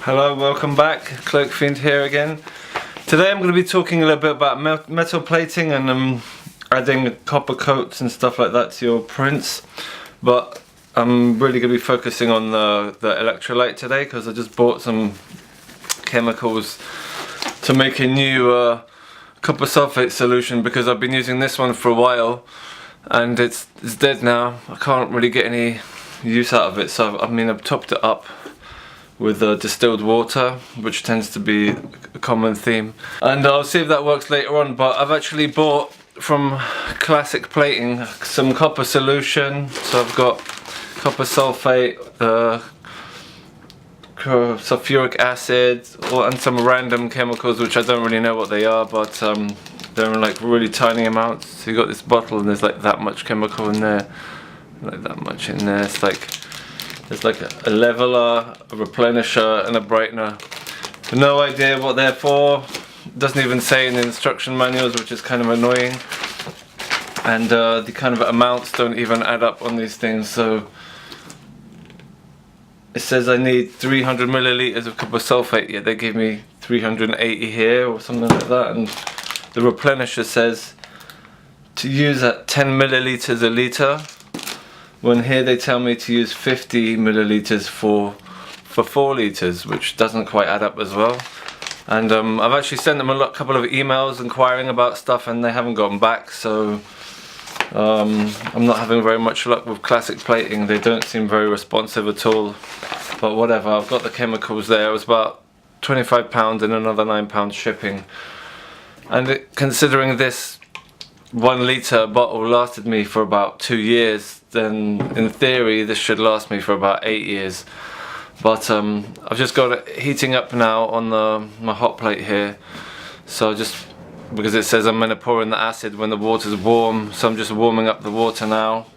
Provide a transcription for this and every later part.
Hello, welcome back. Cloakfiend here again. Today I'm going to be talking a little bit about metal plating and adding copper coats and stuff like that to your prints. But I'm really going to be focusing on the electrolyte today because I just bought some chemicals to make a new copper sulfate solution because I've been using this one for a while and it's dead now. I can't really get any use out of it, so I've topped it up with distilled water, which tends to be a common theme, and I'll see if that works later on. But I've actually bought from Classic Plating some copper solution, so I've got copper sulfate, sulfuric acid, and some random chemicals which I don't really know what they are, but they're in like really tiny amounts. So you got this bottle and there's like that much chemical in there, like that much in there. It's like there's like a leveler, a replenisher and a brightener. No idea what they're for. Doesn't even say in the instruction manuals, which is kind of annoying. And the kind of amounts don't even add up on these things. So it says I need 300 milliliters of copper sulfate, yet they give me 380 here or something like that. And the replenisher says to use at 10 milliliters a litre, when here they tell me to use 50 milliliters for 4 litres, which doesn't quite add up as well. And I've actually sent them a couple of emails inquiring about stuff and they haven't gotten back, so I'm not having very much luck with Classic Plating. They don't seem very responsive at all, but whatever. I've got the chemicals there. It was about £25 and another £9 shipping, and considering this 1 litre bottle lasted me for about 2 years, then in theory this should last me for about 8 years. But I've just got it heating up now on my hot plate here, so because it says I'm going to pour in the acid when the water's warm, so I'm just warming up the water now,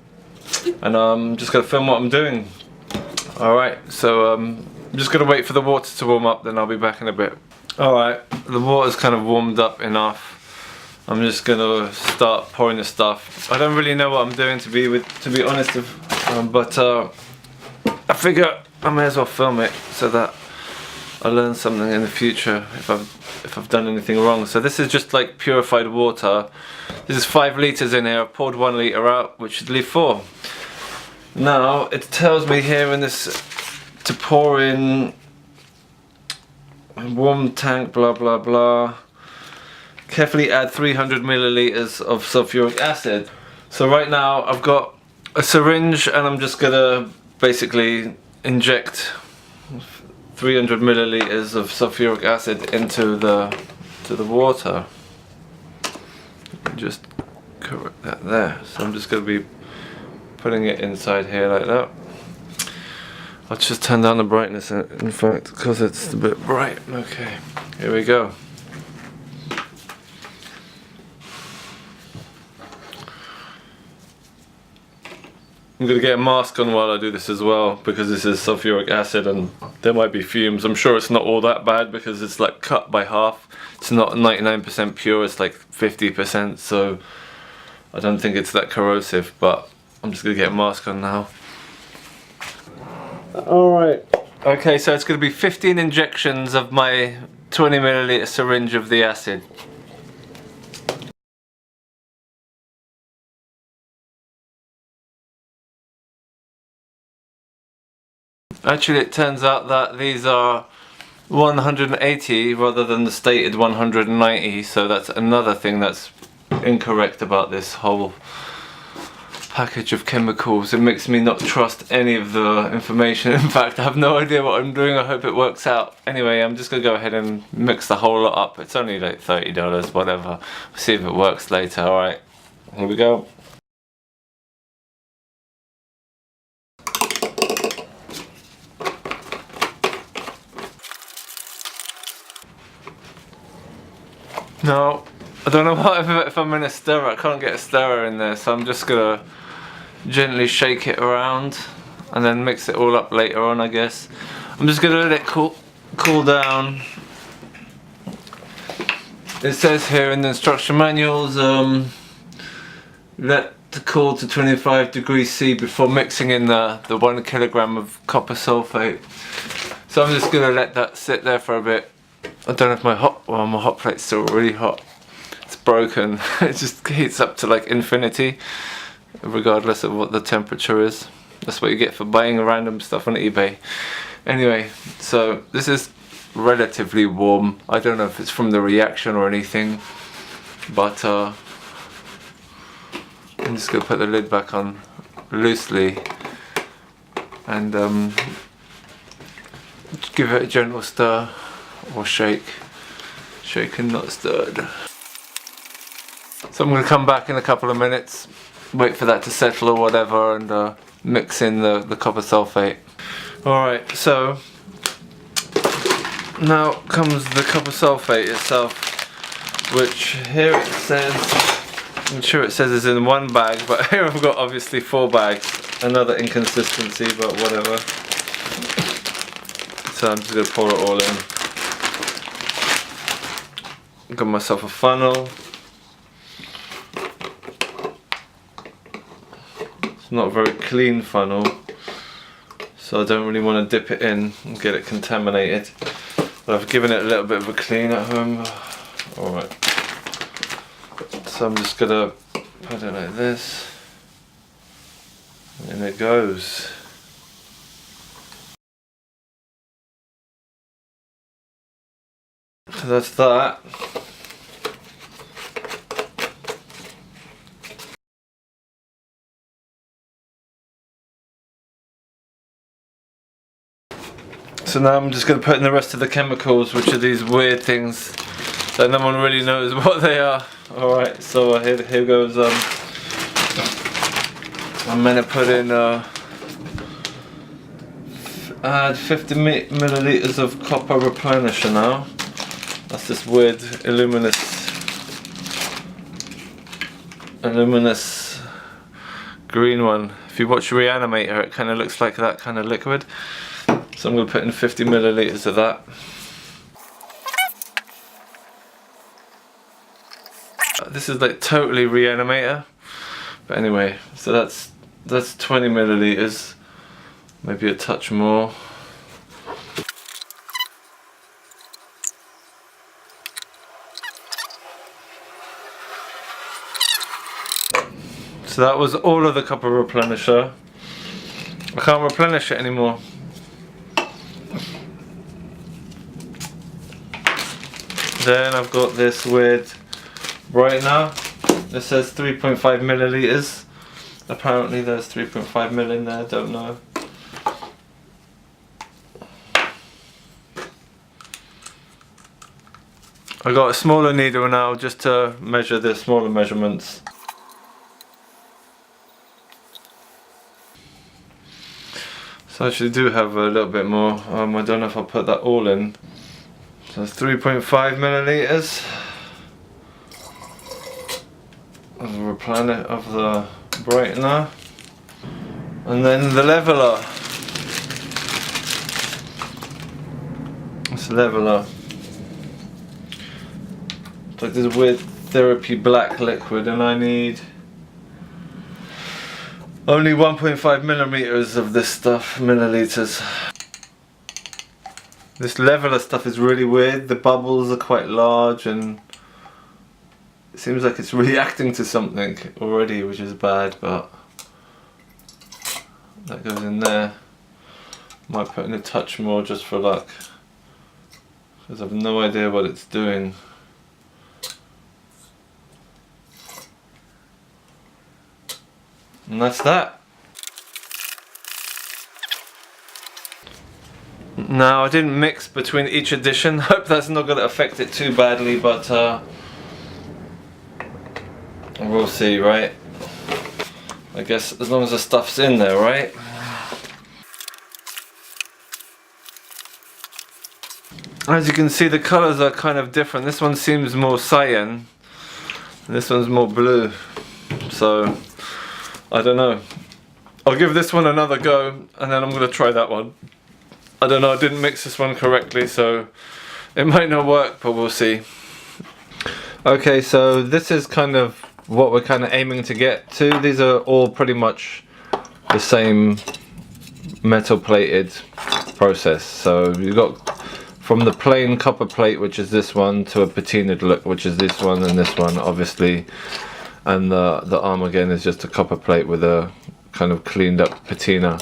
and I'm just going to film what I'm doing. Alright, so I'm just going to wait for the water to warm up, then I'll be back in a bit. Alright, the water's kind of warmed up enough. I'm just gonna start pouring the stuff. I don't really know what I'm doing, to be honest, but I figure I may as well film it so that I learn something in the future if I've done anything wrong. So this is just like purified water. This is 5 litres in here. I've poured 1 litre out, which should leave 4. Now it tells me here in this to pour in a warm tank, blah blah blah. Carefully add 300 milliliters of sulfuric acid. So right now I've got a syringe and I'm just gonna basically inject 300 milliliters of sulfuric acid into the water. Just correct that there. So I'm just gonna be putting it inside here like that. I'll just turn down the brightness in fact, because it's a bit bright. Okay, here we go. I'm going to get a mask on while I do this as well, because this is sulfuric acid and there might be fumes. I'm sure it's not all that bad because it's like cut by half. It's not 99% pure, it's like 50%, so I don't think it's that corrosive, but I'm just going to get a mask on now. Alright. Okay, so it's going to be 15 injections of my 20 milliliter syringe of the acid. Actually, it turns out that these are 180 rather than the stated 190, so that's another thing that's incorrect about this whole package of chemicals. It makes me not trust any of the information. In fact, I have no idea what I'm doing. I hope it works out. Anyway, I'm just gonna go ahead and mix the whole lot up. It's only like $30, whatever. We'll see if it works later. Alright, here we go. No, I don't know what if I'm in a stirrer. I can't get a stirrer in there, so I'm just gonna gently shake it around and then mix it all up later on, I guess. I'm just gonna let it cool down. It says here in the instruction manuals, let to cool to 25 degrees C before mixing in the 1 kilogram of copper sulfate. So I'm just gonna let that sit there for a bit. I don't know if my hot plate's still really hot. It's broken. It just heats up to like infinity, regardless of what the temperature is. That's what you get for buying random stuff on eBay. Anyway, so this is relatively warm. I don't know if it's from the reaction or anything, but I'm just gonna put the lid back on loosely and give it a gentle stir or shake. Shaken, not stirred. So I'm going to come back in a couple of minutes, wait for that to settle or whatever, and mix in the copper sulfate. Alright, so now comes the copper sulfate itself, which here it says, I'm sure it says it's in one bag, but here I've got obviously 4 bags. Another inconsistency, but whatever. So I'm just going to pour it all in. Got myself a funnel. It's not a very clean funnel, so I don't really want to dip it in and get it contaminated. But I've given it a little bit of a clean at home. Alright. So I'm just going to put it like this. And it goes. So that's that. So now I'm just going to put in the rest of the chemicals, which are these weird things that no one really knows what they are. Alright, so here goes. I'm going to put in add 50 milliliters of copper replenisher now. That's this weird luminous green one. If you watch Reanimator, it kind of looks like that kind of liquid. So I'm going to put in 50 milliliters of that. This is like totally Reanimator. But anyway, so that's 20 milliliters. Maybe a touch more. So that was all of the copper replenisher. I can't replenish it anymore. Then I've got this weird brightener. It says 3.5 milliliters. Apparently there's 3.5 mil in there, don't know. I got a smaller needle now just to measure the smaller measurements. So I actually do have a little bit more. I don't know if I'll put that all in. So it's 3.5 milliliters of the brightener, and then the leveler. It's a leveler. It's like this weird therapy black liquid, and I need only 1.5 millimeters of this stuff, milliliters. This leveler stuff is really weird. The bubbles are quite large and it seems like it's reacting to something already, which is bad, but that goes in there. Might put in a touch more just for luck, because I have no idea what it's doing. And that's that. Now I didn't mix between each edition. Hope that's not going to affect it too badly, but we'll see, right? I guess as long as the stuff's in there, right? As you can see, the colours are kind of different. This one seems more cyan, and this one's more blue. So I don't know. I'll give this one another go, and then I'm going to try that one. I don't know, I didn't mix this one correctly, so it might not work, but we'll see. Okay, so this is kind of what we're kind of aiming to get to. These are all pretty much the same metal plated process. So you've got from the plain copper plate, which is this one, to a patinaed look, which is this one and this one, obviously. And the arm again is just a copper plate with a kind of cleaned up patina.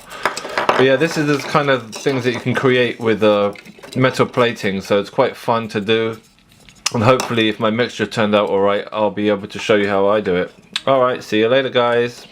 But yeah, this is the kind of things that you can create with metal plating, so it's quite fun to do. And hopefully if my mixture turned out alright, I'll be able to show you how I do it. Alright, see you later guys.